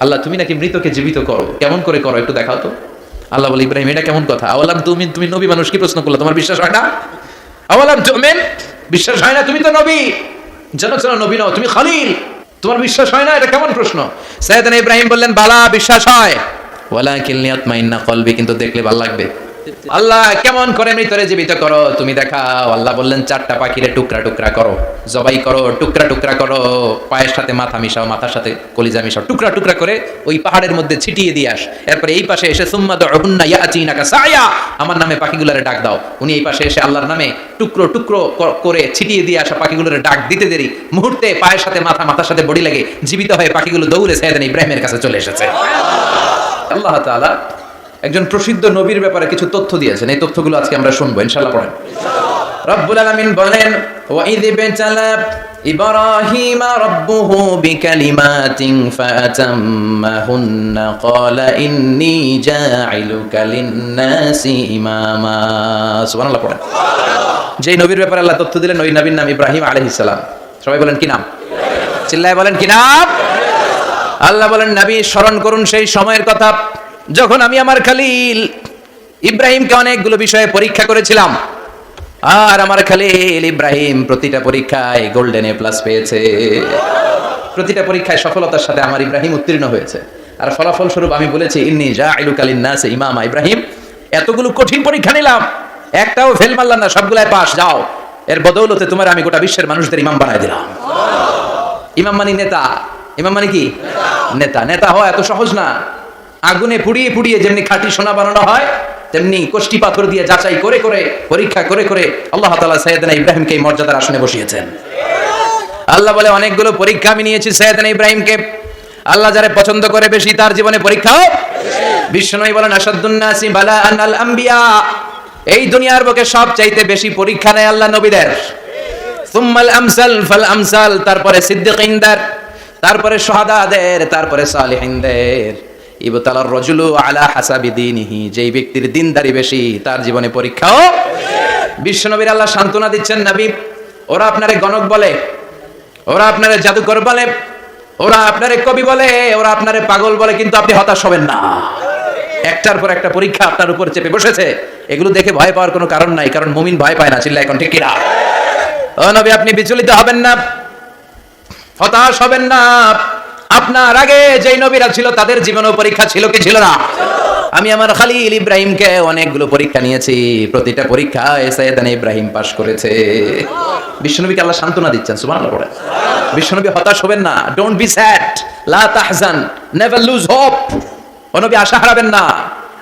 আল্লাহ তুমি নাকি মৃতকে জীবিত করো, কেমন করে করো একটু দেখাও তো। আল্লাহ বলে ইব্রাহিম এটা কেমন কথা, আওয়ালাম তুমি তুমি নবী মানুষ কি প্রশ্ন করলো, তোমার বিশ্বাস হয় না? আওয়ালাম তুমিন, বিশ্বাস হয় না? তুমি তো নবী, জানো নবী নও, তুমি খলিল, তোমার বিশ্বাস হয় না? এটা কেমন প্রশ্ন? সাইয়েদনা ইব্রাহিম বললেন বালা, বিশ্বাস হয়, ওয়ালাকিন লিয়াতমাইন্না কলবি, কিন্তু দেখলে ভালো লাগবে। আল্লাহ কেমন করে মৃতরে জীবিত করো তুমি দেখাও। আল্লাহ বললেন চারটা পাখিরে টুকরা টুকরা করো, জবাই করো, টুকরা টুকরা করো, পায়ের সাথে মাথা মিশাও, মাথার সাথে কলিজা মিশাও, টুকরা টুকরা করে ওই পাহাড়ের মধ্যে ছিটিয়ে দিয়ে আস। এরপরে এই পাশে এসে সুম্মা দুহুন্না ইয়াতিনাকা সায়া, আমার নামে পাখিগুলোরে ডাক দাও। উনি এই পাশে এসে আল্লাহর নামে টুকরো টুকরো করে ছিটিয়ে দিয়ে আসা পাখিগুলোরে ডাক দিতে দেরি মুহূর্তে পায়ের সাথে মাথা, মাথার সাথে বডি লেগে জীবিত হয়ে পাখিগুলো দৌড়ে সাইয়েদনা ইব্রাহিমের কাছে চলে এসেছে। আল্লাহ তাআলা একজন প্রসিদ্ধ নবীর ব্যাপারে কিছু তথ্য দিয়েছেন, এই তথ্যগুলো আজকে আমরা শুনবো ইনশাআল্লাহ। পড়েন। রব্বুল আলামিন বলেন ওয়া ইয বিতালা ইব্রাহিমা রাব্বুহু বিকালিমাতিন ফাতাম্মাহুন্না ক্বালা ইন্নী জাঈলুকা লিন-নাসি ইমামা। সুবহানাল্লাহ। পড়েন। যেই নবীর ব্যাপারে আল্লাহ তথ্য দিলেন ওই নবীর নাম ইব্রাহিম আলাইহিস সালাম। সবাই বলেন কি নাম? চিল্লায় বলেন কি নাম? আল্লাহ বলেন নবী স্মরণ করুন সেই সময়ের কথা যখন আমি আমার খলিল ইব্রাহিমকে অনেকগুলো বিষয়ে পরীক্ষা করেছিলাম, আর আমার খলিল ইব্রাহিম প্রতিটা পরীক্ষায় গোল্ডেন এ প্লাস পেয়েছে। প্রতিটা পরীক্ষায় সফলতার সাথে আমার ইব্রাহিম উত্তীর্ণ হয়েছে। আর ফলাফল স্বরূপ আমি বলেছি ইন্নী জাঈলুকা লিন-নাসি ইমামা। ইব্রাহিম এতগুলো কঠিন পরীক্ষা নিলাম, একটাও ফেল মারলাম না, সবগুলাই পাস, যাও। এর বদৌলতে তোমার আমি গোটা বিশ্বের মানুষদের ইমাম বানায় দিলাম। ইমাম মানে নেতা, ইমাম মানে কি? নেতা। নেতা হওয়া এত সহজ না। আগুনে পুড়িয়ে পুড়িয়ে যেমনি খাঁটি সোনা বানানো হয়, তেমনি কষ্টি পাথর দিয়ে যাচাই করে করে পরীক্ষা করে করে আল্লাহ তাআলা সাইয়েদনা ইব্রাহিমকে এই মর্যাদার আসনে বসিয়েছেন। আল্লাহ বলে অনেকগুলো পরীক্ষা আমি নিয়েছি সাইয়েদনা ইব্রাহিমকে। আল্লাহ যারে পছন্দ করে বেশি তার জীবনে পরীক্ষাও বেশি। বিশ্বনবী বলেন আশাদ্দুন নাসি বালাআন আল আম্বিয়া, এই দুনিয়ার বুকে সবচাইতে বেশি পরীক্ষা নেয় আল্লাহ নবীদের। সুম্মাল আমসাল ফাল আমসাল, তারপরে সিদ্দিকিনদের, তারপরে শুহাদাদের, তারপরে সালিহিনদের। ইবতালার রাজুলু আলা হাসাবি দীনিহি, যেই ব্যক্তির দিনদারি বেশি তার জীবনে পরীক্ষাও বেশি। বিশ্বনবীর আল্লাহ সান্ত্বনা দিচ্ছেন নবী, ওরা আপনারে গণক বলে, ওরা আপনারে জাদুকর বলে, ওরা আপনারে কবি বলে, ওরা আপনারে পাগল বলে, কিন্তু আপনি হতাশ হবেন না। একটার পর একটা পরীক্ষা আপনার উপর চেপে বসেছে, এগুলো দেখে ভয় পাওয়ার কোনো কারণ নাই, কারণ মুমিন ভয় পায় না। চিল্লায় এখন ঠিক কিনা? ও নবী আপনি বিচলিত হবেন না, হতাশ হবেন না। আপনার আগে যেই নবীরা ছিল তাদের জীবনেও পরীক্ষা ছিল কি ছিল না? আমি আমার খলিল ইব্রাহিমকে অনেকগুলো পরীক্ষা নিয়েছি, প্রতিটা পরীক্ষায় সাইয়েদনা ইব্রাহিম পাস করেছে। বিশ্বনবীকে আল্লাহ সান্ত্বনা দিচ্ছেন। সুবহানাল্লাহ। পড়ে বিশ্বনবী হতাশ হবেন না, ডোন্ট বি স্যাড, লা তাহজান, নেভার লুজ হোপ। ও নবী আশা হারাবেন না।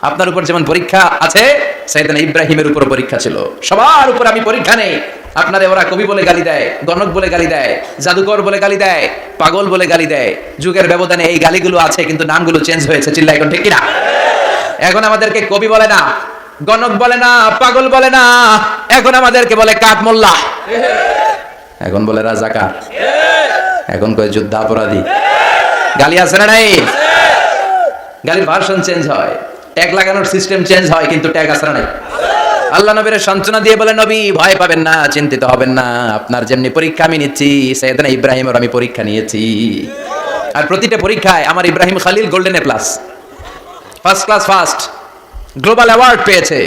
আপনার উপর যেমন পরীক্ষা আছে, সাইয়েদনা ইব্রাহিমের উপর পরীক্ষা ছিল। সবার উপর আমি পরীক্ষা নেই। আপনারে ওরা কবি বলে গালি দেয়, গণক বলে গালি দেয়, জাদুকর বলে গালি দেয়, পাগল বলে গালি দেয়। যুগের ব্যবধানে এই গালিগুলো আছে, কিন্তু নামগুলো চেঞ্জ হয়েছে। চিল্লায় এখন ঠিক কিনা? এখন আমাদেরকে কবি বলে না, গণক বলে না, পাগল বলে না, এখন আমাদেরকে বলে কাঠ মোল্লা, এখন বলে রাজাকার, এখন কয় যুদ্ধাপরাধী। গালি আছে না নাই? গালির ভার্সন চেঞ্জ হয়, ট্যাগ লাগানোর সিস্টেম চেঞ্জ হয়, কিন্তু ট্যাগ আছে না নাই? আল্লাহ নবীর সান্ত্বনা দিয়ে বলে নবী ভয় পাবেন না, চিন্তিত হবেন না। আপনার যেমনি পরীক্ষা আমি নিচ্ছি, সাইয়েদনা ইব্রাহিমের আমি পরীক্ষা নিয়েছি। আর প্রতিটা পরীক্ষায় আমার Ibrahim Khalil golden A plus, first class first, global award পেয়েছে।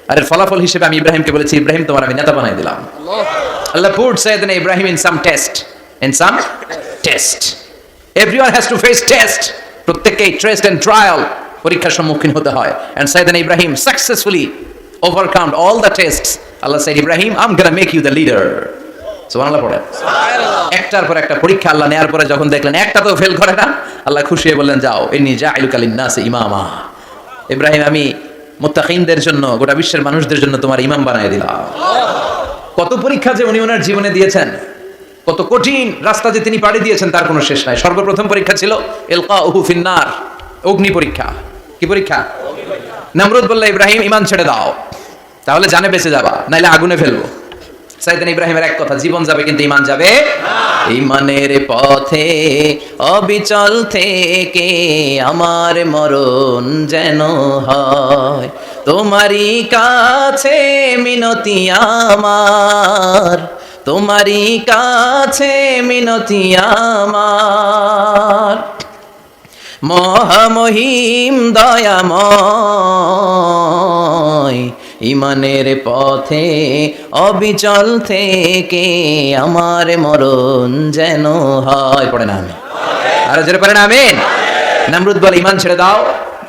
আর এর ফলাফল হিসেবে আমি ইব্রাহিমকে বলেছি ইব্রাহিম তোমার আমি নেতা বানাই দিলাম। Allah put Sayyidna Ibrahim in some test, in some test. Everyone has to face test. প্রত্যেককেই টেস্ট এন্ড ট্রায়াল, পরীক্ষার সম্মুখীন হতে হয়। And Sayyidna Ibrahim successfully overcome all the tests. Allah said, Ibrahim, I'm gonna make you the leader. সুবহানাল্লাহ। পড়ে একটার পর একটা পরীক্ষা আল্লাহ নেয়ার পরে যখন দেখলেন একটা তো ফেল করে না, আল্লাহ খুশি হয়ে বললেন যাও, ইন্নী জাঈলুকা লিন-নাসি ইমামা। ইব্রাহিম আমি মুত্তাকিনদের জন্য, গোটা বিশ্বের মানুষদের জন্য তোমার ইমাম বানায় দিলাম। কত পরীক্ষা যে উনি ওনার জীবনে দিয়েছেন, কত কঠিন রাস্তা যে তিনি পাড়ি দিয়েছেন তার কোনো শেষ নাই। সর্বপ্রথম পরীক্ষা ছিল ইলকাউহু ফিন-নার, অগ্নি পরীক্ষা। কি পরীক্ষা? নমরুদ বলল ইব্রাহিম ঈমান ছেড়ে দাও, তাহলে জানে বেঁচে যাবা, নাইলে আগুনে ফেলবো। সাইয়েদনা ইব্রাহিমের এক কথা, জীবন যাবে কিন্তু ঈমান যাবে না। ঈমানের পথে অবিচল থেকে আমার মরণ যেন হয়, তোমারই কাছে মিনতি আমার, তোমারই কাছে মিনতি আমার। মহামহিম দয়াময়, ইমানের পথে অবিচল থেকে আমার মরণ যেন হয়। পড়ে না আমি আরো জোরে পড়ে না আমিন। নমরুদ বলে ইমান ছেড়ে দাও,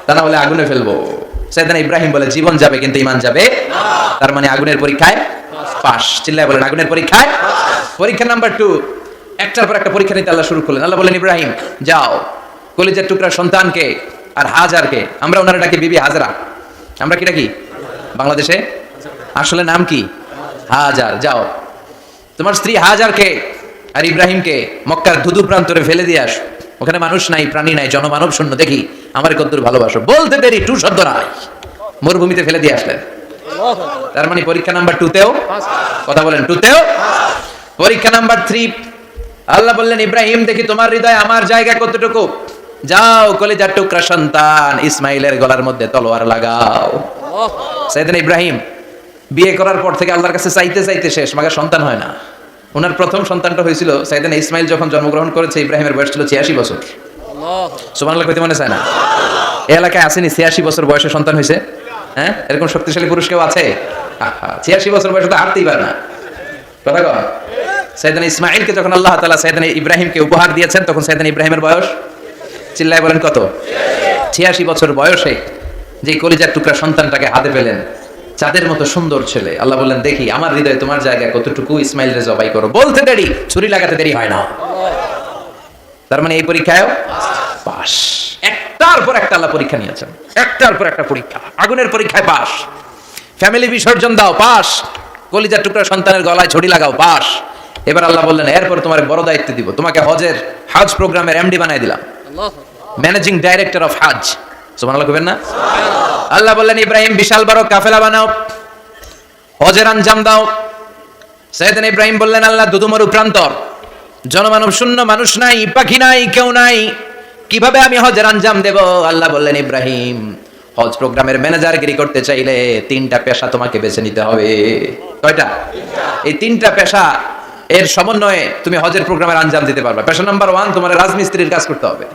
তা না হলে আগুনে ফেলবো। সাইয়েদনা ইব্রাহিম বলে জীবন যাবে কিন্তু ইমান যাবে না। তার মানে আগুনের পরীক্ষায় পাস। চিল্লায় বলেন আগুনের পরীক্ষায়। পরীক্ষা নাম্বার 2, একটার পর একটা পরীক্ষা নিতে আল্লাহ শুরু করলেন। আল্লাহ বলেন ইব্রাহিম যাও, কলিজার টুকরা সন্তানকে আর হাজারকে, আমরা ওনারা ডাকি বিবি হাজরা, আমরা কি ডাকি বাংলাদেশে, আসলে নাম কি হাজার, যাও তোমার স্ত্রী হাজারকে আর ইব্রাহিমকে মক্কার ধুধু প্রান্তরে ফেলে দিয়ে আসো, ওখানে মানুষ নাই, প্রাণী নাই, জনমানব শূন্য, দেখি আমার কতদূর ভালোবাসো। বলতে দেরি টু শব্দ নাই, মরুভূমিতে ফেলে দিয়ে আসলেন। তার মানে পরীক্ষা নাম্বার 2তেও, কথা বলেন 2তেও। পরীক্ষা নাম্বার 3, আল্লাহ বললেন ইব্রাহিম দেখি তোমার হৃদয়ে আমার জায়গা কতটুকু, যাও কলিজার টুকরা সন্তান ইসমাইলের গলার মধ্যে তলোয়ার লাগাও। সাইয়েদনা ইব্রাহিম বিয়ে করার পর থেকে আল্লাহর কাছে চাইতে চাইতে শেষ, মাগা সন্তান হয় না। ওনার প্রথম সন্তানটা হয়েছিল সাইয়েদনা ইসমাইল যখন জন্মগ্রহণ করেছে, ইব্রাহিমের বয়স ছিল 86 বছর। সুবহানাল্লাহ কইতে মনে চায় না? এই এলাকায় আসেনি 86 বছর বয়সে সন্তান হয়েছে? হ্যাঁ, এরকম শক্তিশালী পুরুষ কেউ আছে? 86 বছর বয়সে তো হাঁটতেই পারে না, কথা কয়। সাইয়েদনা ইসমাইলকে যখন আল্লাহ তাআলা সাইয়েদনা ইব্রাহিমকে উপহার দিয়েছেন, তখন সাইয়েদনা ইব্রাহিমের বয়স, চিল্লায় বলেন কত? 86 বছর বয়সে যে কলিজার টুকরা সন্তানটাকে হাতে পেলেন, চাঁদের মতো সুন্দর ছেলে। আল্লাহ বললেন দেখি আমার হৃদয়ে তোমার জায়গা কতটুকু, ইসমাইলরে জবাই করো। বলতে দেরি, ছুরি লাগাতে দেরি হয় না। তার মানে এই পরীক্ষায়ও পাস। একটার পর একটা আল্লাহ পরীক্ষা নিয়েছেন, একটার পর একটা পরীক্ষা। আগুনের পরীক্ষায় পাস, ফ্যামিলি বিসর্জন দাও পাস, কলিজার টুকরা সন্তানের গলায় ছড়ি লাগাও পাস। এবার আল্লাহ বললেন এরপর তোমার বড় দায়িত্ব দিব, তোমাকে হজ প্রোগ্রামের এমডি বানাই দিলাম, ম্যানেজিং ডাইরেক্টর অফ হজ। সুবহানাল্লাহ কইবেন না? আল্লাহ বললেন ইব্রাহিম বিশাল বড় কাফেলা বানাও, হজের আঞ্জাম দাও। সাইয়েদনা ইব্রাহিম বললেন আল্লাহ দুদুমরু প্রান্তর, জনমানব শূন্য, মানুষ নাই, পাখি নাই, কেউ নাই, কিভাবে আমি হজের আঞ্জাম দেব? আল্লাহ বললেন ইব্রাহিম হজ প্রোগ্রামের ম্যানেজারগিরি করতে চাইলে 3টা পেশা তোমাকে বেছে নিতে হবে। কয়টা? এই 3টা পেশা এর সমন্বয়ে তুমি হজের প্রোগ্রামের আঞ্জাম দিতে পারবে। পেশা নাম্বার 1 তোমার রাজমিস্ত্রির কাজ করতে হবে,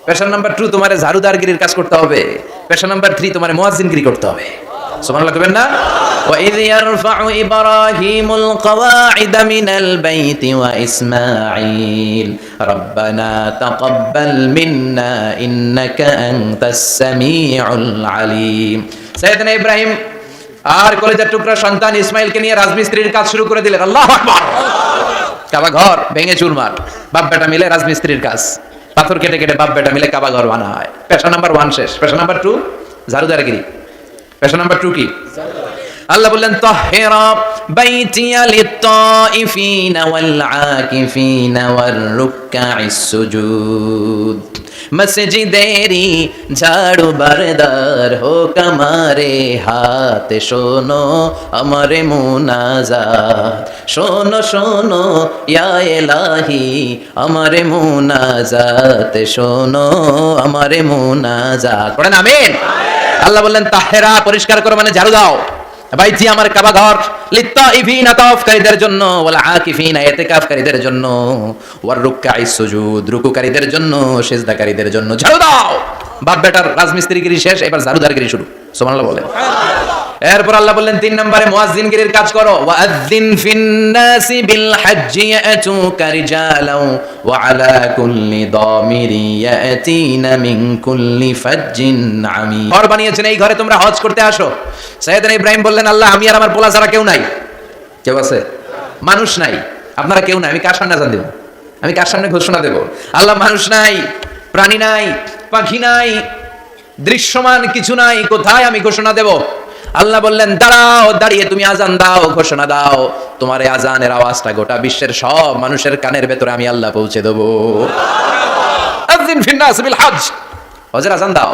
পেশা নাম্বার 2 তোমার ঝাড়ুদারগিরির কাজ করতে হবে, পেশা নাম্বার 3 তোমার মুয়াজ্জিনগিরি করতে হবে। সুবহানাল্লাহ কইবেন না? ওয়া ইয ইয়ারফাউ ইব্রাহিমুল কওয়াইদা মিনাল বাইতি ওয়া ইসমাঈল রাব্বানা তাকাব্বাল মিন্না ইন্নাকা আনতাস সামিউল আলিম। সাইয়েদনা ইব্রাহিম আর কলিজার টুকরা সন্তান ইসমাইলকে নিয়ে রাজমিস্ত্রির কাজ শুরু করে দিলেন। আল্লাহু আকবার। কাবা ঘর ভেঙে চুরমার, বাপ বেটা মিলে রাজমিস্ত্রির কাজ, পাথর কেটে কেটে বাপ বেটা মিলে কাবা ঘর বানায়। পেশা নাম্বার 1 শেষ। পেশা নাম্বার 2 ঝাড়ুদারগিরি। পেশা নাম্বার 2 কি? আল্লাহ বললেন তাহহিরা বাইতিয়া লিত-তাইফিনা ওয়াল আকিফিনা ওয়ার রুকআইস সুজুদ। মসজিদেরি ঝাড়ু বারদার হোক আমারে হাত, শোনো আমারে মুনাজাত, শোনো শোনো ইয়া ইলাহি আমারে মুনাজাত, শোনো আমারে মুনাজাত। পড়েন আমিন। আল্লাহ বললেন তাহহিরা পরিষ্কার করো, মানে ঝাড়ু দাও, বাইতি আমার কাবা ঘর, লিত-তাইফিনা তাওয়াফকারীদের জন্য, ওয়াল আকিফিনা ইতিকাফকারীদের জন্য, ওয়ার রুকআইস সুজুদ রুকুকারীদের জন্য, সিজদাকারীদের জন্য। ঝাড়ু দাও। বাপ বেটার রাজমিস্ত্রিগিরি শেষ, এবার ঝাড়ুদারগিরি শুরু। সুবহানাল্লাহ বলেন। এরপর আল্লাহ বললেন 3 নম্বরে মুয়াজ্জিনগিরির কাজ করো। ওয়াআযযিন ফিন-নাসি বিল হাজ্জি ইয়াতুকা রিজালাও ওয়া আলা কুল্লি দামিরি ইয়াতিনা মিন কুল্লি ফাজ্জিন আমিক। ঘর বানিয়েছেন, এই ঘরে তোমরা হজ করতে আসো। সাইয়েদনা ইব্রাহিম বললেন আল্লাহ আমি আর আমার পোলা ছাড়া কেউ নাই। কেউ আছে? মানুষ নাই, আপনারা কেউ নাই, আমি কার সামনে আযান দেব? আমি কার সামনে ঘোষণা দেব? আল্লাহ মানুষ নাই, প্রাণী নাই, পাখি নাই, দৃশ্যমান কিছু নাই, কোথায় আমি ঘোষণা দেব? আল্লাহ বললেন দাঁড়াও, দাঁড়িয়ে তুমি আজান দাও, ঘোষণা দাও। তোমার এই আজানের আওয়াজটা গোটা বিশ্বের সব মানুষের কানের ভেতরে আমি আল্লাহ পৌঁছে দেব। আযিন ফিন-নাস বিল হজ, হজের আজান দাও।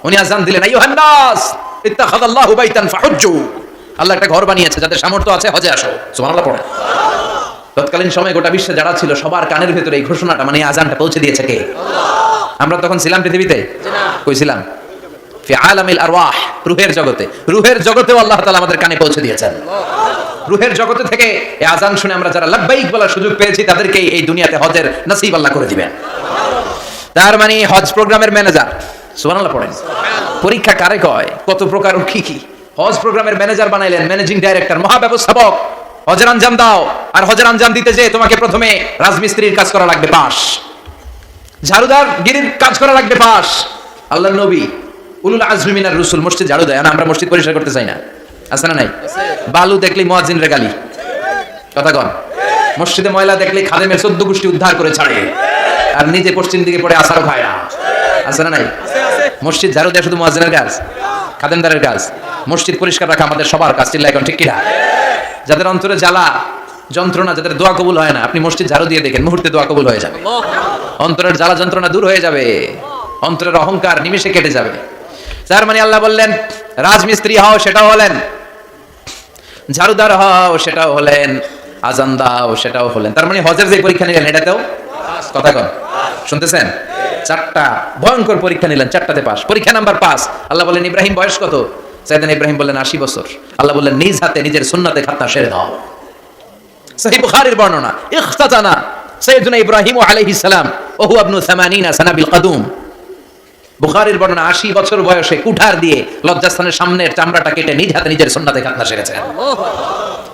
উনি আজান দিলেন আইয়ুহান নাস ইত্তাখাযাল্লাহু বাইতান ফাহুজ্জু। আল্লাহ একটা ঘর বানিয়েছে, যাদের সামর্থ্য আছে হজে আসো। সুবহানাল্লাহ পড়ে। তৎকালীন সময়ে গোটা বিশ্বে যারা ছিল সবার কানের ভেতরে এই ঘোষণাটা, মানে আজানটা পৌঁছে দিয়েছে কে? আল্লাহ। আমরা তখন ছিলাম পৃথিবীতে? কই ছিলাম? ফি আলামিল আরওয়াহ, রূহের জগতে। রূহের জগতেও আল্লাহ তাআলা আমাদের কানে পৌঁছে দিয়েছেন। রূহের জগতে থেকে এই আজান শুনে আমরা যারা লাব্বাইক বলার সুযোগ পেয়েছি, তাদেরকে এই দুনিয়াতে হজের নসিব আল্লাহ করে দিবেন। তার মানে হজ প্রোগ্রামের ম্যানেজার, সুবহানাল্লাহ পড়েন। পরীক্ষা কারে কয়, কত প্রকার ও কি কি। হজ প্রোগ্রামের ম্যানেজার বানাইলেন, ম্যানেজিং ডাইরেক্টর, মহাব্যবস্থাপক। হজের আঞ্জাম দাও, আর হজের আঞ্জাম দিতে যে তোমাকে প্রথমে রাজমিস্ত্রির কাজ করা লাগবে পাস, ঝাড়ুদার গিরির কাজ করা লাগবে পাস। আল্লাহর নবী উলুল আজমি মিনার রাসূল মসজিদ ঝাড়ু দেয় না, আমরা মসজিদ পরিষ্কার করতে চাই না, আছে না নাই? বালু দেখলে মুয়াজ্জিনের গালি, কথা কন। মসজিদে ময়লা দেখলে খাদেমের 14 গোষ্ঠী উদ্ধার করে ছাড়ে, আর নিজে পশ্চিম দিকে পড়ে আসারও খায় না, আছে না নাই? মসজিদ ঝাড়ু দেয়া শুধু মুয়াজ্জিনের কাজ, খাদেমদারের কাজ। মসজিদ পরিষ্কার রাখা আমাদের সবার কাজ, চিল্লায় এখন ঠিক কিনা? যাদের অন্তরে জ্বালা যন্ত্রণা, যাদের দোয়া কবুল হয় না, আপনি মসজিদ ঝাড়ু দিয়ে দেখেন, মুহূর্তে দোয়া কবুল হয়ে যাবে। অন্তরের জ্বালা যন্ত্রণা দূর হয়ে যাবে, অন্তরের অহংকার নিমেষে কেটে যাবে। তার মানে আল্লাহ বললেন রাজমিস্ত্রি হও, সেটাও হলেন, ঝাড়ুদার হও, সেটাও হলেন, আজান দাও, সেটাও হলেন। তার মানে হজের যে পরীক্ষা নিলেন এটাতেও কথা কন, শুনতেছেন? 4টা ভয়ঙ্কর পরীক্ষা নিলেন, 4টাতে পাস। পরীক্ষা নাম্বার 5। আল্লাহ বললেন ইব্রাহিম বয়স কত? সাইয়েদনা ইব্রাহিম বললেন 80 বছর। আল্লাহ বললেন নিজ হাতে নিজের সুন্নাতে খাতনা সেরে দাও। সহিহ বুখারীর বর্ণনা, ইখতাতানা সাইয়েদনা ইব্রাহিম আলাইহিস সালাম ওয়া হুয়া ইবনু 80 সানা বিল কদুম। বুখারীর বর্ণনা, 80 বছর বয়সে কুঠার দিয়ে লজ্জাস্থানের সামনের চামড়াটা কেটে নিজ হাতে নিজের সুন্নাতে খাতনা সেরেছেন।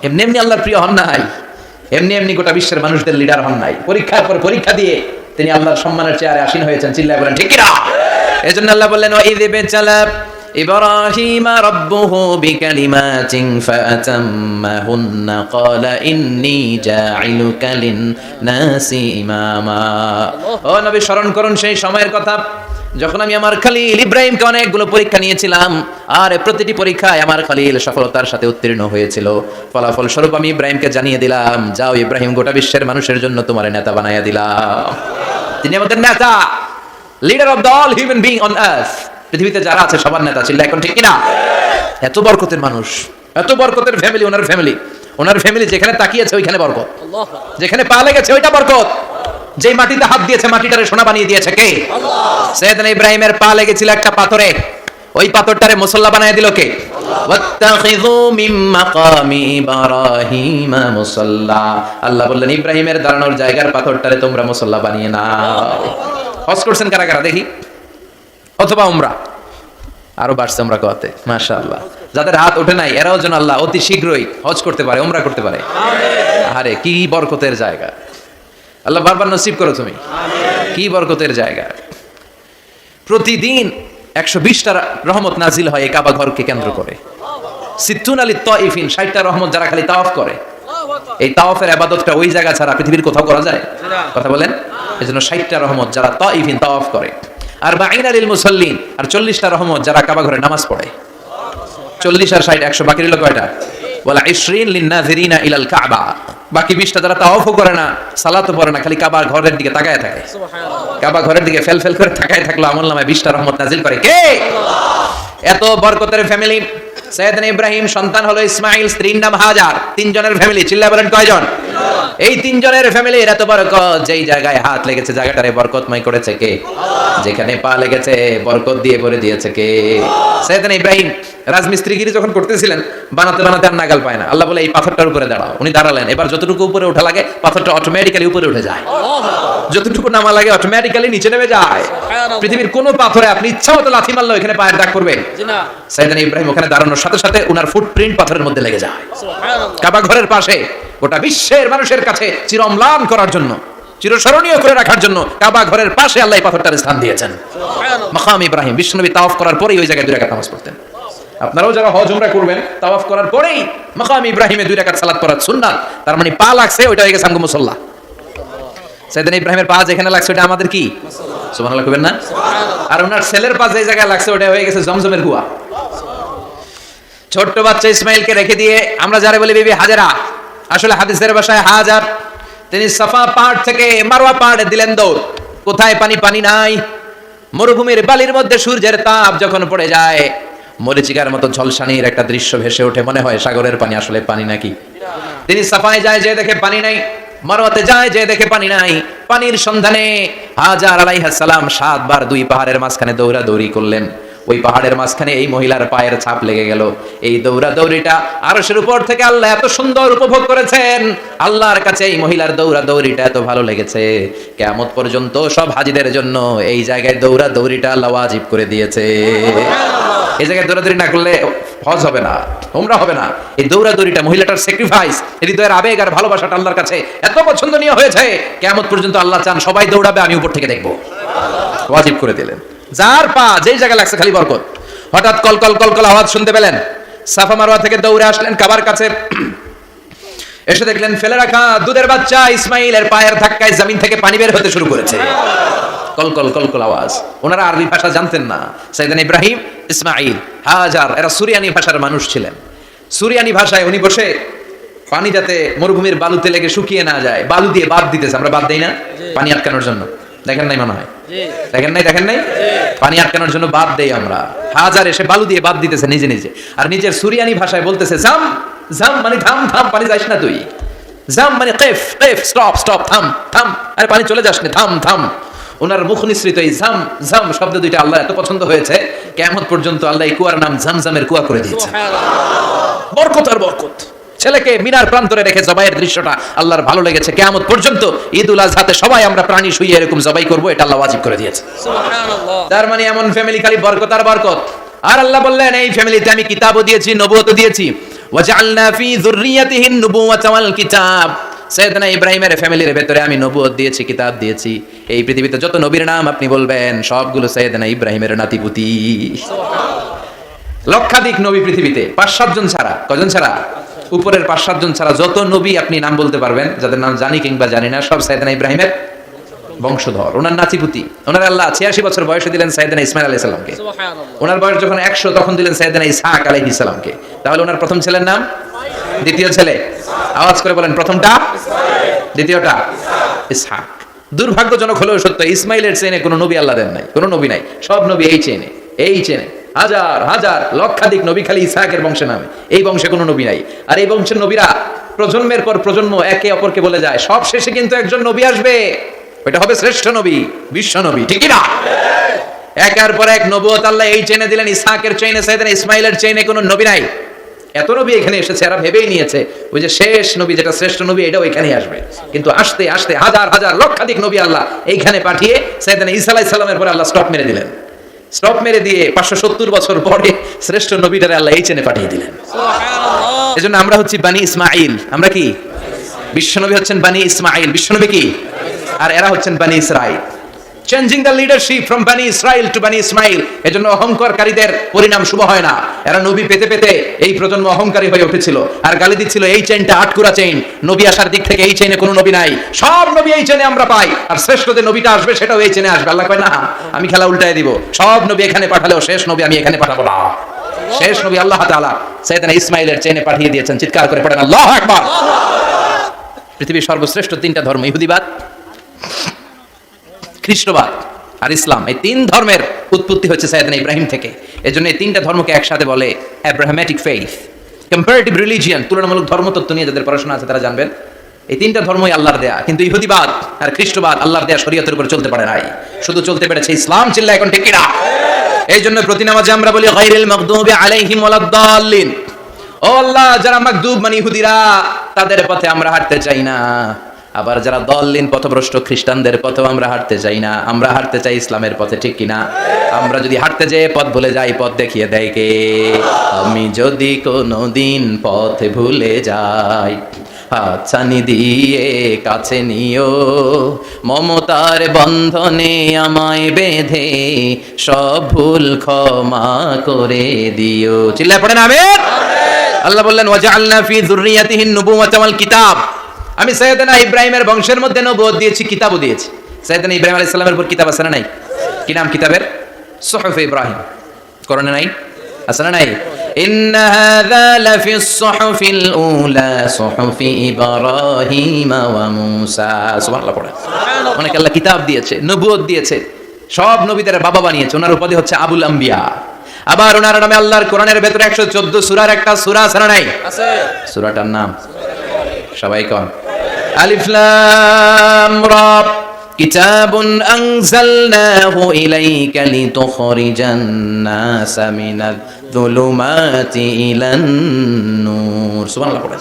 এমনি এমনি আল্লাহর প্রিয় হন নাই, এমনি এমনি গোটা বিশ্বের মানুষদের লিডার হন নাই। পরীক্ষার পর পরীক্ষা দিয়ে তিনি আল্লাহর সম্মানের চেয়ারে আসীন হয়েছেন, চিল্লায় বলেন ঠিক কিনা? এজন্য আল্লাহ বললেন ওয়া ইয বিতালা ইব্রাহিম রাব্বুহু বিকালিমাতিন ফাআতাম্মাহুন্না ক্বালা ইন্নী জাঈলুকা লিন-নাসি ইমামা। ও নবী, স্মরণ করুন সেই সময়ের কথা যখন আমি আমার খলিল ইব্রাহিমকে অনেকগুলো পরীক্ষা নিয়েছিলাম, আর প্রতিটি পরীক্ষায় আমার খলিল সফলতার সাথে উত্তীর্ণ হয়েছিল। ফলাফল স্বরূপ আমি ইব্রাহিমকে জানিয়ে দিলাম, যাও ইব্রাহিম, গোটা বিশ্বের মানুষের জন্য তোমার নেতা বানাইয়া দিলাম। তিনি আমাদের নেতা, leader of the all human being on earth. পৃথিবীতে যারা আছে সবার নেতা, চিল্লা এখন ঠিক কিনা? এত বরকতের মানুষ, এত বরকতের ফ্যামিলি, ওনার ফ্যামিলি যেখানে তাকিয়েছে ওইখানে বরকত, যেখানে পা লেগেছে ওইটা বরকত। যে মাটিতে হাত দিয়েছে মাটিটারে সোনা বানিয়ে দিয়েছে কে? আল্লাহ। সাইয়েদনা ইব্রাহিমের পা লেগেছিল একটা পাথরে, ওই পাথরটারে মুসাল্লা বানিয়ে দিল কে? ওয়াত্তাখিযু মিন মাকামি ইব্রাহিম মুসাল্লা। আল্লাহ বললেন ইব্রাহিমের দাঁড়ানোর জায়গার পাথরটারে তোমরা মুসাল্লা বানিয়ে নাও। হজ করছেন কারা কারা দেখি, অথবা উমরা? আরো বাড়ছে উমরা করতে, মাশাআল্লাহ। যাদের হাত ওঠে নাই এরাও যেন আল্লাহ অতি শীঘ্রই হজ করতে পারে, উমরা করতে পারে। আমিন। আরে কি বরকতের জায়গা, আল্লাহ বারবার নসিব করো তুমি, কি বরকতের জায়গা। প্রতিদিন 120টা রহমত নাজিল হয় এই কাবা ঘরকে কেন্দ্র করে। সিত্তুন আলী তাইফিন, 60টা রহমত যারা খালি তাওয়াফ করে। এই তাওয়াফের ইবাদতটা ওই জায়গা ছাড়া পৃথিবীর কোথাও করা যায়? কথা বলেন। এজন্য 60টা রহমত যারা তাইফিন তাওয়াফ করে, আর বাঈনা লিল মুসাল্লিন, আর 40টা রহমত যারা কাবা ঘরে নামাজ পড়ে। 40 আর 60 100, বাকি রইল কয়টা? ওয়ালা 20 লিন-নাযিরিনা ইলাল কাবা। বাকি 20টা যারা তাওয়াফও করে না, সালাতও পড়ে না, খালি কাবা ঘরের দিকে তাকায় থাকে। সুবহানাল্লাহ। কাবা ঘরের দিকে ফেল ফেল করে তাকায় থাকলো, আমলনামায় 20টা রহমত নাজিল করে কে? আল্লাহ। এত বরকতের ফ্যামিলি। সাইয়েদনা ইব্রাহিম সন্তান হলো ইসমাঈল, স্ত্রীর নাম হাজার। 3 জনের ফ্যামিলি, চিল্লায় বলেন কয়জন? এই 3 জনের ফ্যামিলির এত বরকত, যেই জায়গায় হাত লেগেছে জায়গাটারে বরকতময় করেছে কে? যেখানে পা লেগেছে বরকত দিয়ে ভরে দিয়েছে কে? সাইয়েদনা ইব্রাহিম রাজমিস্ত্রিগিরি যখন করতেছিলেন, বানাতে বানাতে আর নাগাল পায় না। আল্লাহ বলে এই পাথরটার উপরে দাঁড়াও। উনি দাঁড়ালেন, এবার যতটুকু উপরে ওঠা লাগে পাথরটা অটোমেটিক্যালি উপরে উঠে যায়, যতটুকু নামা লাগে অটোমেটিক্যালি নিচে নেমে যায়। পৃথিবীর কোন পাথরে আপনি ইচ্ছা মতো লাথি মারলে এখানে পায়ের দাগ পড়বে না। সাইয়েদনা ইব্রাহিম ওখানে দাঁড়ানোর সাথে সাথে উনার ফুটপ্রিন্ট পাথরের মধ্যে লেগে যায়। সুবহানাল্লাহ। কাবা ঘরের পাশে গোটা বিশ্বের মানুষের কাছে চির অম্লান করার জন্য, চিরস্মরণীয় করে রাখার জন্য কাবা ঘরের পাশে আল্লাহ এই পাথরটার স্থান দিয়েছেন। সুবহানাল্লাহ। মাকাম ইব্রাহিম, বিশ্বনবী তাওয়াফ করার পরেই ওই জায়গায় 2 রাকাত নামাজ পড়তেন। আপনারাও যারা হজ উমরা করবেন, তাওয়াফ করার পরেই মাকাম ইব্রাহিমে 2 রাকাত সালাত পড়া সুন্নাত। তার মানে পা লাগছে ওইটা হয়ে গেছে আমগো মুসাল্লা। সাইয়েদনা ইব্রাহিমের পা যেখানে লাগছে ওটা আমাদের কি? সুবহানাল্লাহ কইবেন না? সুবহানাল্লাহ। আর ওনার ছেলের পা যে জায়গায় লাগছে ওটা হয়ে গেছে জমজমের কুয়া। ছোট্ট বাচ্চা ইসমাইলকে রেখে দিয়ে আমরা যারা বলি বিবি হাজেরা, আসলে হাদিসের ভাষায় হাজার, তিনি সাফা পাহাড় থেকে মারওয়া পাহাড়ে দিলেন দৌড়। কোথায় পানি? পানি নাই। মরুভূমির বালির মধ্যে সূর্যের তাপ যখন পড়ে যায়, মরিচিকার মতো ঝলসানির একটা দৃশ্য ভেসে ওঠে, মনে হয় সাগরের পানি, আসলে পানি নাকি। তিনি সাফায় যায়, যে দেখে পানি নাই। মারওয়াতে যায়, যে দেখে পানি নাই। পানির সন্ধানে হাজার আলাইহিস সালাম 7 বার 2 পাহাড়ের মাঝখানে দৌড়াদৌড়ি করলেন। ওই পাহাড়ের মাঝখানে এই মহিলার পায়ের ছাপ লেগে গেল। এই দৌড়াদৌড়িটা আরশের উপর থেকে আল্লাহ এত সুন্দর উপভোগ করেছেন। আল্লাহর কাছে এই মহিলার দৌড়াদৌড়িটা এত ভালো লেগেছে, কিয়ামত পর্যন্ত সব হাজীদের জন্য এই জায়গায় দৌড়াদৌড়িটা আল্লাহ ওয়াজিব করে দিয়েছে। এই জায়গায় দৌড়াদৌড়ি না করলে হজ হবে না, উমরা হবে না। এই দৌড়াদৌড়িটা, মহিলাটার স্যাক্রিফাইস, হৃদয়ের আবেগ আর ভালোবাসাটা আল্লাহর কাছে এত পছন্দনীয় হয়েছে, কিয়ামত পর্যন্ত আল্লাহ চান সবাই দৌড়াবে, আমি উপর থেকে দেখবো। ওয়াজিব করে দিলেন। যার পা যেই জায়গায় লাগছে খালি বরকত। হঠাৎ কল কল কল কল আওয়াজ শুনতে পেলেন, সাফা মারওয়া থেকে দৌড়ে আসলেন কাবার কাছে। এসে দেখলেন ফেলে রাখা দুধের বাচ্চা ইসমাইলের পায়ের ধাক্কায় জমিন থেকে পানি বের হতে শুরু করেছে। কল কল কল কল আওয়াজ। ওনারা আরবি ভাষা জানতেন না। সাইয়েদনা ইব্রাহিম, ইসমাইল, হাজার এরা সুরিয়ানি ভাষার মানুষ ছিলেন। সুরিয়ানি ভাষায় উনি বসে পানি যাতে মরুভূমির বালুতে লেগে শুকিয়ে না যায়, বালু দিয়ে বাদ দিতেছে। আমরা বাদ দেই না পানি আটকানোর জন্য, দেখেন নাই মনে হয়? দেখেন নাই পানি আটকানোর জন্য বাদ দেই আমরা। হাজার এসে বালু দিয়ে বাদ দিতেছে নিজে নিজে, আর নিজের সুরিয়ানি ভাষায় বলতেছে জাম জাম, মানে থাম থাম, পানি যাইস না তুই। জাম মানে কেফ কেফ, স্টপ স্টপ, থাম থাম, আরে পানি চলে যাস না, থাম থাম। ওনার মুখ নিঃসৃত এই জাম জাম শব্দ দুইটা আল্লাহ এত পছন্দ হয়েছে, কিয়ামত পর্যন্ত আল্লাহ এই কুয়ার নাম জামজামের কুয়া করে দিয়েছে। বরকত আর বরকত। ছেলেকে মিনার প্রান্তরে রেখে জবাইয়ের দৃশ্যটা আল্লাহর ভালো লেগেছে। কিয়ামত পর্যন্ত ঈদুল আজহাতে সবাই আমরা প্রাণী শুইয়ে এরকম জবাই করব, এটা আল্লাহ ওয়াজিব করে দিয়েছে। সুবহানাল্লাহ। তার মানে এমন ফ্যামিলি খালি বরকত আর বরকত। আর আল্লাহ বললেন এই ফ্যামিলিতে আমি কিতাবও দিয়েছি, নবুয়তও দিয়েছি। ওয়াজআলনা ফি যুররিয়াতিহিন নুবুওয়াতা ওয়াল কিতাব। সাইয়েদনা ইব্রাহিমের ফ্যামিলির ভেতরে আমি নবুয়ত দিয়েছি, কিতাব দিয়েছি। এই পৃথিবীতে যত নবীর নাম আপনি বলবেন সবগুলো সাইয়েদনা ইব্রাহিমের নাতিপুতি। সুবহানাল্লাহ। লক্ষাধিক নবী পৃথিবীতে, 5-7 জন ছাড়া। কয়জন ছাড়া? উপরের 5-7 জন ছাড়া যত নবী আপনি নাম বলতে পারবেন, যাদের নাম জানি কিংবা জানি না, সব সাইয়েদনা ইব্রাহিমের বংশধর, ওনার নাতিপুতি। ওনার আল্লাহ 86 বছর বয়সে দিলেন সাইয়েদনা ইসমাইল আলাইহিস সালামকে। সুবহানাল্লাহ। ওনার বয়স যখন 100 তখন দিলেন সাইয়েদনা ইসহাক আলাইহিস সালামকে। তাহলে ওনার প্রথম ছেলের নাম? দ্বিতীয় ছেলে? আওয়াজ করে বলেন, প্রথমটা দ্বিতীয়টা ইসহাক। দুর্ভাগ্যজনক হলেও সত্য, ইসমাইলের চেনে কোনো নবী আল্লাহ দেন নাই, কোনো নবী নাই। সব নবী এই চেনে, এই চেনে। হাজার হাজার লক্ষাধিক নবী খালি ইসহাকের বংশে নামে, এই বংশে কোনো নবী নাই। আর এই বংশের নবীরা প্রজন্মের পর প্রজন্ম একে অপরকে বলে যায়, সব শেষে কিন্তু একজন নবী আসবে, ওইটা হবে শ্রেষ্ঠ নবী, বিশ্ব নবী। ঠিক না? একের পর এক নবুয়ত আল্লাহ এই চেনে দিলেন। ইসহাকের চেনে, সাইয়েদনা ইসমাইলের চেনে কোনো নবী নাই। এত নবী এখানে এসেছে, এরা ভেবেই নিয়েছে ওই যে শেষ নবী যেটা শ্রেষ্ঠ নবী এটাও এখানেই আসবে। কিন্তু আস্তে আস্তে হাজার হাজার লক্ষাধিক নবী আল্লাহ এইখানে পাঠিয়ে সাইয়েদনা ঈসা আলাইহিস সালামের পরে আল্লাহ স্টপ মেরে দিলেন। স্টপ মেরে দিয়ে 570 বছর পরে শ্রেষ্ঠ নবীটারে আল্লাহ এই চেনে পাঠিয়ে দিলেন। সুবহানাল্লাহ। এজন্য আমরা হচ্ছি বানি ইসমাইল। আমরা কি? বিশ্বনবী হচ্ছেন বানি ইসমাইল, বিশ্বনবী কি? আর এরা হচ্ছেন বানি Israil. Changing the leadership from বানি ইসরাইল টু বানি ইসমাইল। এজন্য অহংকারীদের পরিণাম শুভ হয় না। এরা নবী পেতে পেতে এই প্রজন্ম অহংকারী হয়ে উঠেছিল আর গালি দিচ্ছিল এই চেইনটা আটকুরা চেইন, নবী আসার দিক থেকে এই চেইনে কোনো নবী নাই, সব নবী এই চেইনে আমরা পাই, আর শ্রেষ্ঠ যে নবীটা আসবে সেটাও এই চেইনে আসবে। আল্লাহ কয় না, আমি খেলা উল্টায় দিব, সব নবী এখানে পাঠালেও শেষ নবী আমি এখানে পাঠাবো না। শেষ নবী আল্লাহ তাআলা সাইয়েদনা ইসমাইলের চেইনে পাঠিয়ে দিয়েছেন। চিৎকার করে পড়েন আল্লাহু আকবার। পৃথিবীর সর্বশ্রেষ্ঠ 3টা ধর্ম, ইহুদিবাদ, খ্রিস্টবাদ আর ইসলাম। এই 3 ধর্মের উৎপত্তি হচ্ছে সাইয়েদনা ইব্রাহিম থেকে। এজন্য এই 3টা ধর্মকে একসাথে বলে অ্যাব্রাহামেটিক ফেইথ, কম্পারেটিভ রিলিজিয়ন। তুলনামূলক ধর্মতত্ত্ব নিয়ে যাদের পড়াশোনা আছে তারা জানবেন এই 3টা ধর্মই আল্লাহর দেয়া। কিন্তু ইহুদিবাদ আর খ্রিস্টবাদ আল্লাহর দেয়া শরীয়তের উপর চলতে পারে নাই, শুধু চলতে পেরেছে ইসলাম। চিল্লা এখন ঠিক কিনা? এই জন্য প্রতি নামাজে আমরা বলি গায়রিল মাগদুবি আলাইহিম ওয়ালাদ-দাল্লিন। ও আল্লাহ, যারা মাগদুব মানে ইহুদিরা, তাদের পথে আমরা হাঁটতে চাই না। আবার যারা দল্লিন পথভ্রষ্ট খ্রিস্টানদের পথেও আমরা হাঁটতে চাই না, আমরা হাঁটতে চাই ইসলামের পথে। ঠিক কিনা? আমরা যদি হাঁটতে যেয়ে পথ ভুলে যাই, পথ দেখিয়ে দেয় কে? আমি যদি কোনোদিন পথে ভুলে যাই, হাতছানি দিয়ে কাছে নিও, মমতার বন্ধনে আমায় বেঁধে সব ভুল ক্ষমা করে দিও। চিল্লায় পড়েন আমিন। আল্লাহ বললেন ওয়াজআলনা ফি যুররিয়াতিহিন নুবুওয়াতা ওয়াল কিতাব। আমি সাইয়েদনা ইব্রাহিমের বংশের মধ্যে নবুয়ত দিয়েছি, কিতাবও দিয়েছি। সাইয়েদনা ইব্রাহিম আলাইহিস সালামের উপর কিতাব আছে না নাই? কি নাম কিতাবের? সুহুফে ইব্রাহিম। কোরআনে নাই? আছে না নাই? ইন্না হাযা লাফিস সুহুফিল উলা সুহুফি ইব্রাহিম ওয়া মূসা। সুবহানাল্লাহ পড়ে। অনেক আল্লাহ কিতাব দিয়েছে, নবুয়ত দিয়েছে, সব নবীদের বাবা বানিয়েছে। ওনার উপাধি হচ্ছে আবুল আম্বিয়া। আবার ওনার নামে আল্লাহর কোরআনের ভেতরে 114 সূরার একটা সূরা আছে না নাই? আছে। সূরাটার নাম সবাই কোন? আলিফ লাম রা। কিতাবুন আনজালনাহু ইলাইকা লিতুখরিজান নাসা মিনায-যুলুমাতি ইলান-নূর। সুবহানাল্লাহ পড়েন।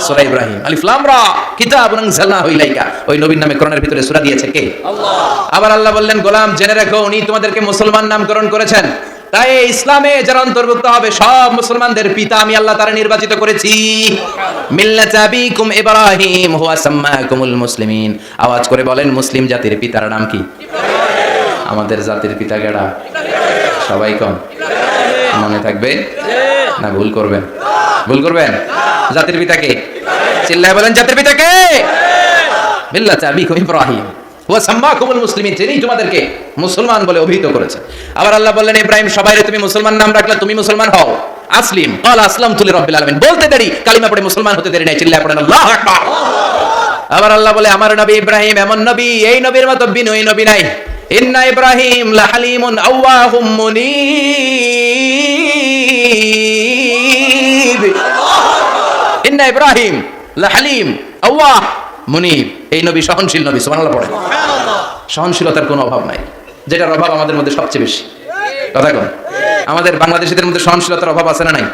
সূরা ইব্রাহিম। আলিফ লাম রা। কিতাবুন আনজালনাহু ইলাইকা। ওই নবীর নামে কোরআনের ভিতরে সূরা দিয়েছে কে? আল্লাহ। আবার আল্লাহ বললেন, গোলাম জেনে রাখো, উনি তোমাদেরকে মুসলমান নামকরণ করেছেন। তাই ইসলামে যারা অন্তর্ভুক্ত হবে সব মুসলমানদের পিতা আমি আল্লাহ তারা নির্বাচিত করেছি। মিল্লাত আবিকুম ইব্রাহিম হুয়া সাম্মাকুমুল মুসলিমিন। আওয়াজ করে বলেন, মুসলিম জাতির পিতার নাম কি? আমাদের জাতির পিতা কেডা? সবাই কোন? মনে থাকবে না ভুল করবেন? ভুল করবেন? জাতির পিতা কে? চিল্লায় বলেন, জাতির পিতা কে? মিল্লাত আবিকুম ইব্রাহিম হুয়া সাম্মাকুমুল মুসলিমিন, তিনি তোমাদেরকে মুসলমান বলে অভিহিত করেছেন। আবার আল্লাহ বললেন, ইব্রাহিম সবাইরে তুমি মুসলমান নাম রাখলে, তুমি মুসলমান হও। আসলিম ক্বালা আসলামতু লিরাব্বিল আলামিন, বলতে দেরি, কালিমা পড়ে মুসলমান হতে দেরি নাই। চিল্লায় পড়েন আল্লাহু আকবার। আবার আল্লাহ বলে, আমার নবী ইব্রাহিম এমন নবী, এই নবীর মতো বিনয়ী নবী নাই। ইন্না ইব্রাহিম লাহালিমুন আওয়াহুম মুনীব। ইন্না ইব্রাহিম লাহালিম আওয়াহ মুনীব। এই নবী সহনশীল নবী। সুবহানাল্লাহ পড়েন। সহনশীলতার কোনো অভাব নাই, যেটার অভাব আমাদের মধ্যে সবচেয়ে বেশি। কথা কোন? আমাদের বাংলাদেশীদের মধ্যে সহনশীলতার অভাব আছে না নাই?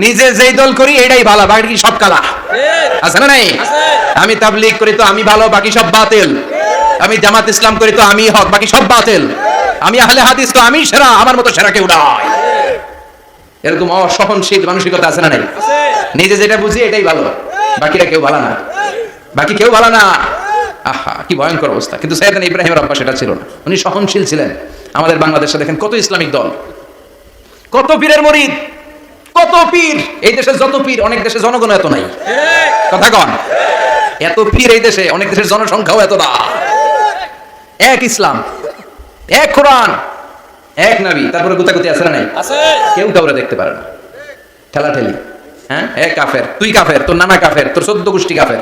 নিজে যেই দল করি এটাই ভালো, বাকি সব কালা। আছে না নাই? আমি তাবলীগ করি তো আমি ভালো, বাকি সব বাতিল। আমি জামাত ইসলাম করি তো আমি হক, বাকি সব বাতিল। আমি আহলে হাদিস তো আমি সেরা, আমার মতো সেরা কেউ নাই। এরকম অসহনশীল মানসিকতা আছে না নাই? নিজে যেটা বুঝি এটাই ভালো, বাকিরা কেউ ভালো না, বাকি কেউ ভালো না। আহা, কি ভয়ঙ্কর অবস্থা। কিন্তু সাইয়েদনা ইব্রাহিমের অভ্যাস সেটা ছিল না, উনি সহনশীল ছিলেন। আমাদের বাংলাদেশে দেখেন কত ইসলামিক দল, কত পীরের মুরিদ, কত পীর। এই দেশে যত পীর, অনেক দেশে জনগণ এত নাই। কথা কন? এত পীর এই দেশে, অনেক দেশের জনসংখ্যাও এত না। এক ইসলাম, এক কোরআন, এক নবী, তারপরে গুতাগুতি আছে না নাই? কেউ কাউরে দেখতে পারে না, ঠেলাঠেলি। হ্যাঁ, এক কাফের, তুই কাফের, তোর নানা কাফের, তোর 14 গোষ্ঠী কাফের,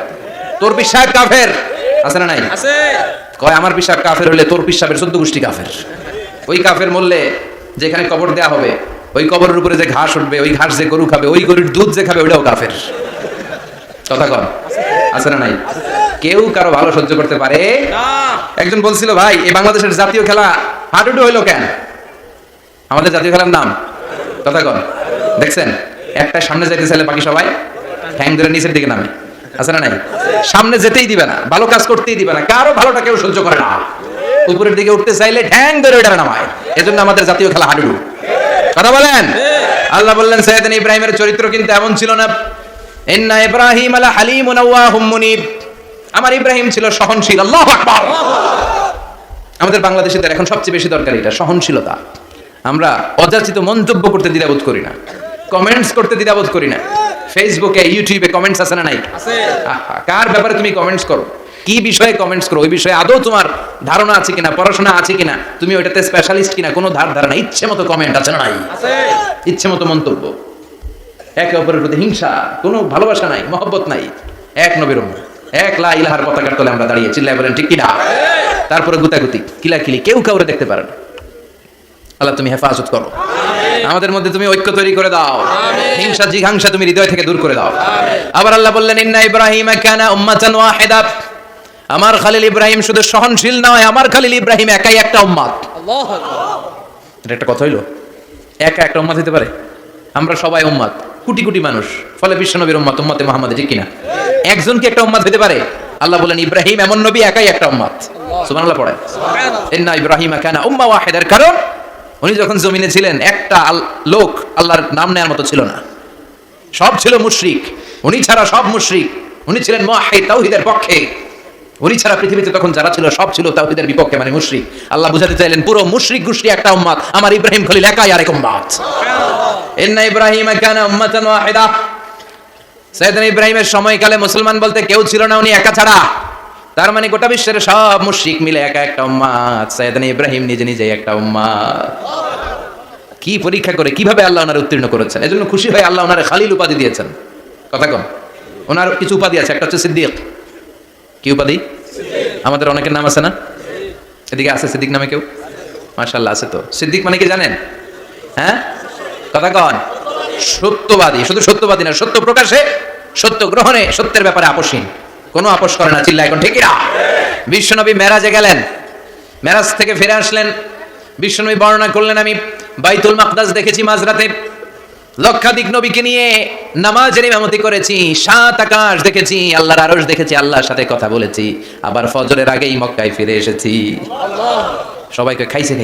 তোর পিসাব কাফের। আছে না নাই? কয় আমার পিসাব কাফের হলে তোর পিসাবের 14 গোষ্ঠী কাফের। ওই কাফের মরলে যেখানে কবর দেয়া হবে, ওই কবরের উপরে যে ঘাস উঠবে, ওই ঘাস যে গরু খাবে, ওই গরুর দুধ যে খাবে, ওইটাও কাফের। কথা কন? আছে না নাই? কেউ কারো ভালো সহ্য করতে পারে না। একজন বলছিল, ভাই এই বাংলাদেশের জাতীয় খেলা হাডুডু হইলো কেন? আমাদের জাতীয় খেলার নাম, কথা কন, দেখছেন? একটা সামনে যাইতে চাইলে বাকি সবাই ঠ্যাং ধরে নিচের দিকে নামে। আছে না নাই? সামনে যেতেই দিবে না, ভালো কাজ করতেই দিবে না, কারো ভালোটা কেউ সহ্য করে না। উপরের দিকে উঠতে চাইলে ঠ্যাং ধরে ওইটা নামায়। এজন্য আমাদের জাতীয় খেলা হাডুডু। কথা বলেন? আল্লাহ বললেন, সাইয়েদনা ইব্রাহিমের চরিত্র কিন্তু এমন ছিল না। ইন্না ইব্রাহিম লা হালিমুন আওয়াহুম মুনীব। আমার ইব্রাহিম ছিল সহনশীল। আল্লাহু আকবার। আমাদের বাংলাদেশীদের এখন সবচেয়ে বেশি দরকার এটা, সহনশীলতা। আমরা অযাচিত মন্তব্য করতে দ্বিধাবোধ করি না, কমেন্টস করতে দ্বিধাবোধ করি না। ফেসবুকে, ইউটিউবে কমেন্টস আছে না নাই? আছে। কার ব্যাপারে তুমি কমেন্টস করো, কি বিষয়ে কমেন্টস করো, ওই বিষয়ে আদৌ তোমার ধারণা আছে কিনা, পড়াশোনা আছে কিনা, তুমি ওইটাতে স্পেশালিস্ট কিনা, কোনো ধারণা, ইচ্ছে মতো কমেন্ট আছে না নাই? আছে। ইচ্ছে মতো মন্তব্য, একে অপরের প্রতি হিংসা, কোনো ভালোবাসা নাই, মহব্বত নাই। এক নবীর উম্মত, এক লা ইলাহার পতাকার তলে আমরা দাঁড়িয়ে, চিল্লায় বলেন ঠিক কিনা? তারপরে গুতাগুতি, কিলাকিলি, কেউ কাউরে দেখতে পারে না। আল্লাহ তুমি হেফাজত করো, আমাদের মধ্যে তুমি ঐক্য তৈরি করে দাও, হিংসা জিঘাংসা তুমি হৃদয় থেকে দূর করে দাও। আবার আল্লাহ বললেন, ইন্না ইব্রাহিম কানা উম্মাতান ওয়াহিদা। আমার খলিল ইব্রাহিম শুধু সহনশীল নয়, আমার খলিল ইব্রাহিম একাই একটা উম্মত। আল্লাহু আকবার। এটা একটা কথা হইলো? একা একটা উম্মত হতে পারে? আমরা সবাই উম্মত, কোটি কোটি মানুষ, ফলে বিশ্বনবীর উম্মত, উম্মতে মুহাম্মদ, ঠিক কিনা? একজন কি একটা উম্মত হতে পারে? আল্লাহ বলেন, ইব্রাহিম এমন নবী, একাই একটা উম্মত। সুবহানাল্লাহ পড়েন। ইন্না ইব্রাহিম কানা উম্মা ওয়াহিদার। কারণ উনি যখন জমিনে ছিলেন একটা লোক আল্লাহর নাম নেওয়ার মতো ছিল না, সব ছিল মুশরিক। উনি ছাড়া সব মুশরিক। উনি ছিলেন মুওয়াহিদ, তাওহীদের পক্ষে। উনি ছাড়া পৃথিবীতে তখন যারা ছিল সব ছিল তাওহীদের বিপক্ষে, মানে মুশরিক। আল্লাহ বুঝাতে চাইলেন পুরো মুশরিক গোষ্ঠী একটা উম্মত, আমার ইব্রাহিম খলিল একাই আরেক উম্মত। ইন্না ইব্রাহিম কানা উম্মাতান ওয়াহিদা। সাইয়েদনা ইব্রাহিমের সময়কালে মুসলমান বলতে কেউ ছিল না, উনি একা ছাড়া। তার মানে গোটা বিশ্বের সব মুশরিক মিলে একা একটা উম্মত, সাইয়েদনা ইব্রাহিম নিজে নিজেই একটা উম্মত। কি পরীক্ষা করে কিভাবে আল্লাহ ওনার উত্তীর্ণ করেছেন, এজন্য খুশি হয়ে আল্লাহ ওনার খালিল উপাধি দিয়েছেন। কথা কম, ওনার কিছু উপাধি আছে, একটা হচ্ছে সিদ্দিক। কি উপাধি? আমাদের অনেকের নাম আছে না? এদিকে আছে সিদ্দিক নামে কেউ? মাশাআল্লাহ আছে তো। সিদ্দিক মানে কি জানেন? হ্যাঁ, কথা কন। সত্যবাদী, শুধু সত্যবাদী না, সত্য প্রকাশে, সত্য গ্রহণে, সত্যের ব্যাপারে আপোষহীন, কোনো আপোষ করে না। চিল্লা এখন ঠিক না? বিশ্বনবী মেরাজে গেলেন, মেরাজ থেকে ফিরে আসলেন। বিশ্বনবী বর্ণনা করলেন, আমি বাইতুল মাকদাস দেখেছি মাঝরাতে, লক্ষাধিক নবীকে নিয়ে নামাজের ইমামতি করেছি, 7 আকাশ দেখেছি, আল্লাহর আরশ দেখেছি, আল্লাহর সাথে কথা বলেছি, আবার ফজরের আগেই মক্কায় ফিরে এসেছি। সবাইকে খাইছে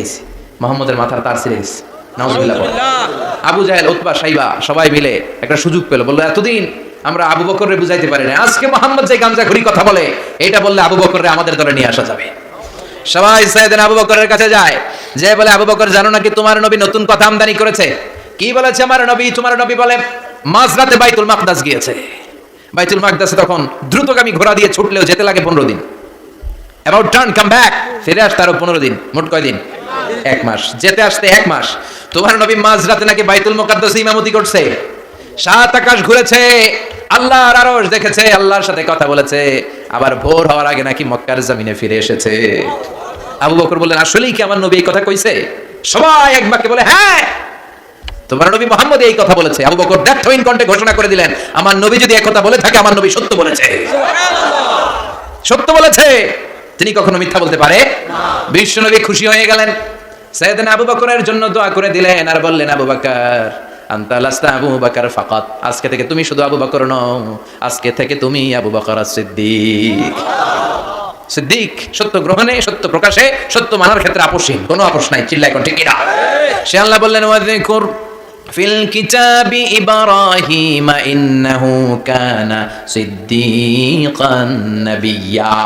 মোহাম্মদের মাথার তার ছিঁড়ে গেছে, নাউজুবিল্লাহ। আবু জাহেল, উতবা, সাইবা সবাই মিলে একটা সুযোগ পেল, বললো এতদিন আমরা আবু বকররে বুঝাইতে পারি না, আজকে মোহাম্মদ যে গাঞ্জাখুরি কথা বলে, এটা বললে আবু বকররে আমাদের দলে নিয়ে আসা যাবে। সবাই সাইয়েদনা আবু বকরের কাছে যায়, যে বলে, আবু বকর জানো নাকি তোমার নবী নতুন কথা আমদানি করেছে? কি বলেছে আমার নবী? তোমার নবী বলে মাঝরাতে বাইতুল মাকদাস গিয়েছে। বাইতুল মাকদাসে তখন দ্রুতগামী ঘোড়া দিয়ে ছুটলেও যেতে লাগে 15 দিন। অ্যাবাউট টার্ন কাম ব্যাক, ফিরে আসতে আরো 15 দিন, মোট কয় দিন? 1 মাস, যেতে আসতে 1 মাস। তোমার নবী মাঝরাতে নাকি বাইতুল মুকাদ্দাসে ইমামতি করছে, 7 আকাশ ঘুরেছে, আল্লাহর আরশ দেখেছে, আল্লাহর সাথে কথা বলেছে, আবার ভোর হওয়ার আগে নাকি মক্কার জমিনে ফিরে এসেছে। আবু বকর বললেন, আসলেই কি আমার নবী এই কথা কইছে? সবাই এক বাক্যে বলে, হ্যাঁ তোমার নবী মুহাম্মদ এই কথা বলেছে। আবু বকর ডেথ ইন কণ্ঠে ঘোষণা করে দিলেন, আমার নবী যদি এই কথা বলে থাকে, আমার নবী সত্য বলেছে, সত্য বলেছে, তিনি কখনো মিথ্যা বলতে পারে না। বিশ্ব নবী খুশি হয়ে গেলেন, সাইয়েদনা আবু বকরের জন্য দোয়া করে দিলেন, আর বললেন, আবু বকর আনতা লাস্তা আবু বকর ফাকাত, আজকে থেকে তুমি শুধু আবু বকর নও, আজকে থেকে তুমি আবু বকর সিদ্দিক। সিদ্দিক সত্য গ্রহণে, সত্য প্রকাশে, সত্য মানার ক্ষেত্রে আপোষহীন, কোনো আপোষ নাই। চিল্লায় কোন ঠিক কিনা? সে আল্লাহ বললেন, ওয়াযকুর ফিল কিতাবি ইব্রাহিম ইন্নাহু কানা সিদ্দিকান নাবিয়্যা।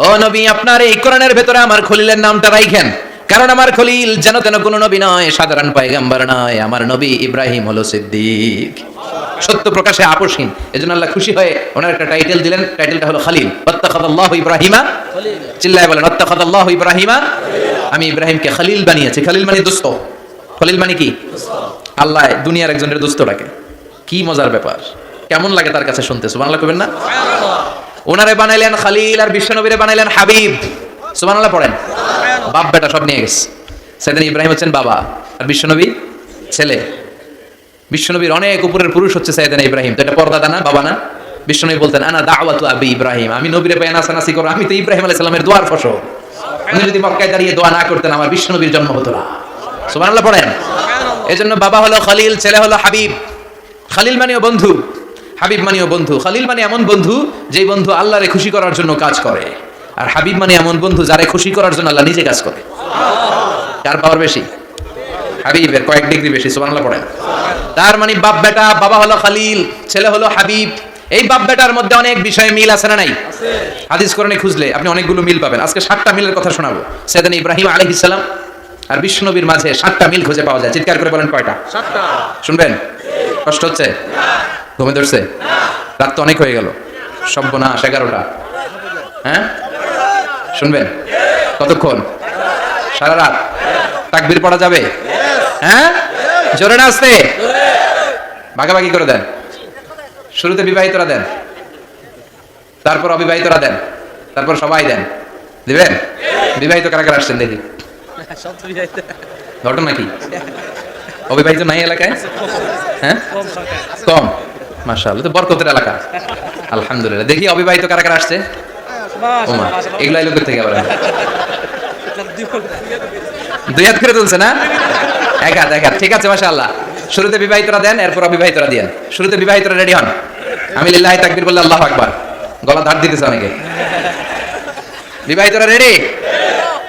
ও নবী, আপনার এই কোরআনের ভেতরে আমার খলিলের নামটা রাখেন, কারণ আমার খলিল যেন তেন কোনো নবী নয়, সাধারণ পয়গম্বর নয়, আমার নবী ইব্রাহিম হলো সিদ্দিক, সত্য প্রকাশে আপোষহীন। এজন্য আল্লাহ খুশি হয়ে ওনার একটা টাইটেল দিলেন, টাইটেলটা হলো খলিল। ওয়াত্তাখাযাল্লাহু ইব্রাহিমা খলিলা। চিল্লায় বলেন, ওয়াত্তাখাযাল্লাহু ইব্রাহিমা, আমি ইব্রাহিমকে খলিল বানিয়েছি। খলিল মানে দোস্ত, খলিল মানে কি? আল্লাহ দুনিয়ার একজনের দোস্ত ডাকে, কি মজার ব্যাপার, কেমন লাগে তার কাছে শুনতে? সুবহানাল্লাহ কইবেন না? ওনারে বানাইলেন খলিল, আর বিশ্বনবীরে বানাইলেন হাবিব। সুবহানাল্লাহ পড়েন। বাপ বেটা সব নিয়ে গেছে। সাইয়েদনা ইব্রাহিম হচ্ছেন বাবা, আর বিশ্বনবী ছেলে। বিশ্বনবীর অনেক উপরের পুরুষ হচ্ছে সাইয়েদনা ইব্রাহিম, তো এটা পর্দাদা না, বাবা না? বিশ্বনবী বলতেন, আনা দাওয়াতু আবি ইব্রাহিম, আমি নবীরে পায় নাসানাসি করব, আমি তো ইব্রাহিম আলাইহিস সালামের দোয়ার ফসল। উনি যদি মক্কায় দাঁড়িয়ে দোয়া না করতেন, আমার বিশ্বনবীর জন্ম হতো না। সুবহানাল্লাহ পড়েন। এজন্য বাবা হলো খলিল, ছেলে হলো হাবিব। খলিল মানেও বন্ধু, হাবিব মানেও বন্ধু। খলিল মানে এমন বন্ধু যেই বন্ধু আল্লাহরে খুশি করার জন্য কাজ করে, আর হাবিব মানে এমন বন্ধু যারে খুশি করার জন্য আল্লাহ নিজে কাজ করে। কার পাওয়ার বেশি? হাবিবের কয়েক ডিগ্রি বেশি। সুবহানাল্লাহ পড়েন। তার মানে বাপ বেটা, বাবা হলো খলিল, ছেলে হলো হাবিব। এই বাপ বেটার মধ্যে অনেক বিষয়ে মিল আছে না নাই? হাদিস কোরআনে খুঁজলে আপনি অনেকগুলো মিল পাবেন। আজকে 7টা মিলের কথা শোনাবো। সাইয়েদনা ইব্রাহিম আলাইহিস সালাম আর বিশ্বনবীর মাঝে 7টা মিল খুঁজে পাওয়া যায়। চিৎকার করে বলেন, কয়টা? 7টা। শুনবেন? কষ্ট হচ্ছে? ঘুমে ধরছে? রাত তো অনেক হয়ে গেল, সর্বনাশ, 11টা। হ্যাঁ শুনবেন? কতক্ষণ? সারা রাত? তাকবীর পড়া যাবে? হ্যাঁ জোরে না আসতে? ভাগাভাগি করে দেন। শুরুতে বিবাহিতরা দেন, তারপর অবিবাহিতরা দেন, তারপর সবাই দেন। দিবেন? বিবাহিত কারা কারা আসছেন দেখি? ঘটনা কি? অবিবাহিত নাই এলাকায়? হ্যাঁ কম, মাশাআল্লাহ, তো বরকতের এলাকা, আলহামদুলিল্লাহ। দেখি অবিবাহিত কারা কারা আসছে? ওমা, এগুলা লোকের থেকে আবার 2 হাত করে তুলছে না? 1 হাত, 1 হাত, ঠিক আছে, মাশাআল্লাহ। শুরুতে বিবাহিতরা দেন, এরপর অবিবাহিতরা দেন। শুরুতে বিবাহিতরা রেডি হন, আমি লিল্লাহি তাকবীর বললে আল্লাহু আকবার, গলা ধার দিতেছে অনেকে। বিবাহিতরা রেডি?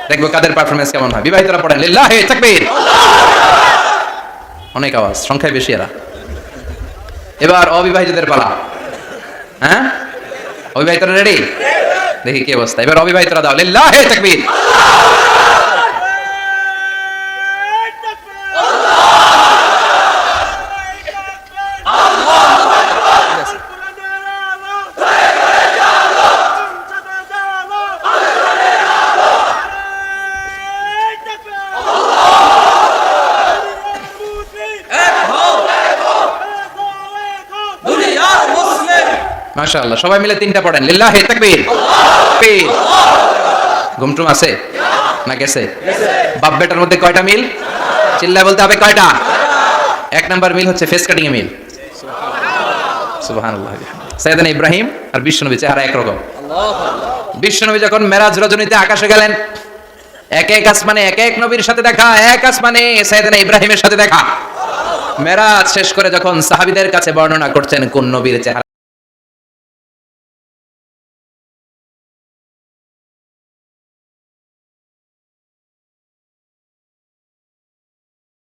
দেখবো কাদের পারফরম্যান্স কেমন হয়। বিবাহিতরা পড়েন, লিল্লাহি তাকবীর। অনেক আওয়াজ, সংখ্যায় বেশি এরা। এবার অবিবাহিতদের পালা। হ্যাঁ অবিবাহিতরা রেডি? দেখি কি অবস্থা। এবার অবিবাহিতরা দাও, লিল্লাহি তাকবীর। মাশাআল্লাহ, সবাই মিলে 3টা পড়েন, লিল্লাহি তাকবীর। ঘুমটুম আছে না গেছে? বাপ বেটার মধ্যে কয়টা মিল? চিল্লায় বলতে হবে, কয়টা? 1 নাম্বার মিল হচ্ছে ফেস কাটিং এ মিল। সুবহানাল্লাহ। সাইয়েদনা ইব্রাহিম আর বিশ্বনবী চেহারা একরকম। বিশ্বনবী যখন মেরাজ রজনীতে আকাশে গেলেন, এক এক আসমানে এক এক নবীর সাথে দেখা, এক আসমানে সাইয়েদনা ইব্রাহিমের সাথে দেখা। মেরাজ শেষ করে যখন সাহাবীদের কাছে বর্ণনা করছেন কোন নবীর চেহারা